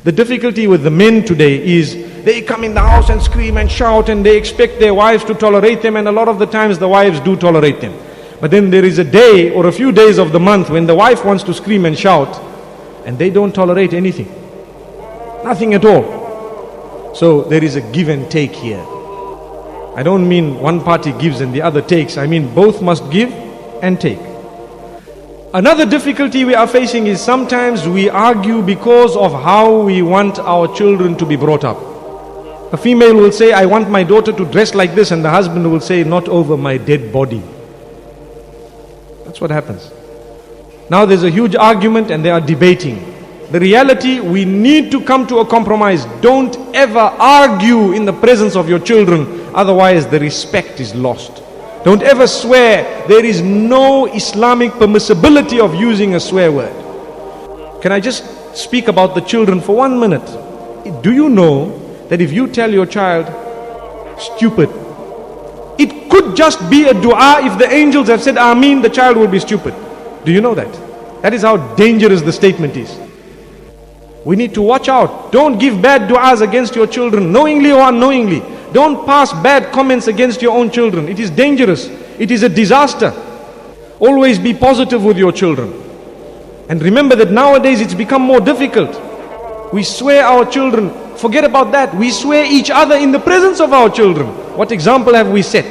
The difficulty with the men today is they come in the house and scream and shout, and they expect their wives to tolerate them, and a lot of the times the wives do tolerate them. But then there is a day or a few days of the month when the wife wants to scream and shout, and they don't tolerate anything. Nothing at all. So there is a give and take here. I don't mean one party gives and the other takes. I mean both must give and take. Another difficulty we are facing is sometimes we argue because of how we want our children to be brought up. A female will say, I want my daughter to dress like this, and the husband will say, not over my dead body. That's what happens. Now there's a huge argument and they are debating. The reality, we need to come to a compromise. Don't ever argue in the presence of your children, otherwise the respect is lost. Don't ever swear. There is no Islamic permissibility of using a swear word. Can I just speak about the children for 1 minute? Do you know that if you tell your child, stupid, it could just be a dua. If the angels have said Ameen, the child will be stupid. Do you know that? That is how dangerous the statement is. We need to watch out. Don't give bad du'as against your children, knowingly or unknowingly. Don't pass bad comments against your own children. It is dangerous. It is a disaster. Always be positive with your children. And remember that nowadays it's become more difficult. We swear our children. Forget about that. We swear each other in the presence of our children. What example have we set?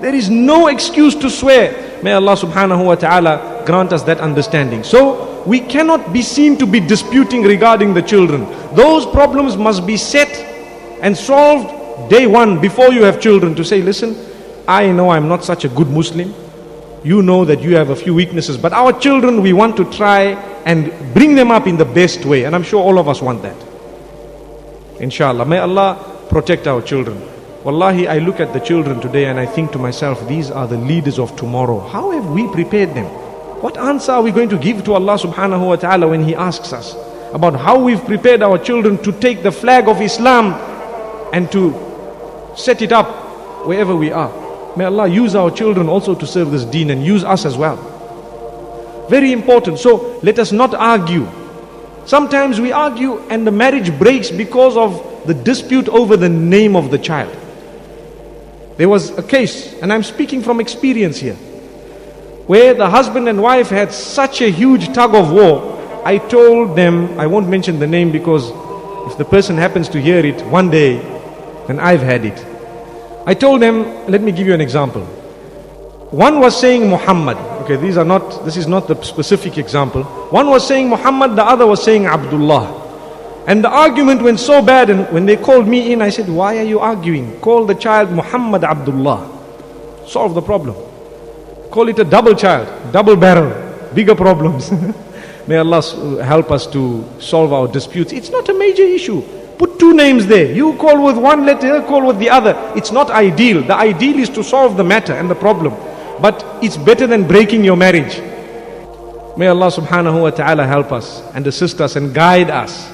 There is no excuse to swear. May Allah subhanahu wa ta'ala grant us that understanding. So we cannot be seen to be disputing regarding the children. Those problems must be set and solved day one before you have children, to say, listen, I know I'm not such a good Muslim. You know that you have a few weaknesses, but our children, we want to try and bring them up in the best way. And I'm sure all of us want that. Inshallah, may Allah protect our children. Wallahi, I look at the children today and I think to myself, these are the leaders of tomorrow. How have we prepared them? What answer are we going to give to Allah subhanahu wa ta'ala when He asks us about how we've prepared our children to take the flag of Islam and to set it up wherever we are? May Allah use our children also to serve this deen, and use us as well. Very important. So let us not argue. Sometimes we argue and the marriage breaks because of the dispute over the name of the child. There was a case, and I'm speaking from experience here, where the husband and wife had such a huge tug of war. I told them, I won't mention the name, because if the person happens to hear it one day, then I've had it. I told them, let me give you an example. One was saying Muhammad. Okay, this is not the specific example. One was saying Muhammad, the other was saying Abdullah. And the argument went so bad, and when they called me in, I said, why are you arguing? Call the child Muhammad Abdullah. Solve the problem. Call it a double child, double barrel, bigger problems. May Allah help us to solve our disputes. It's not a major issue. Put two names there. You call with one, let her call with the other. It's not ideal. The ideal is to solve the matter and the problem. But it's better than breaking your marriage. May Allah subhanahu wa ta'ala help us and assist us and guide us.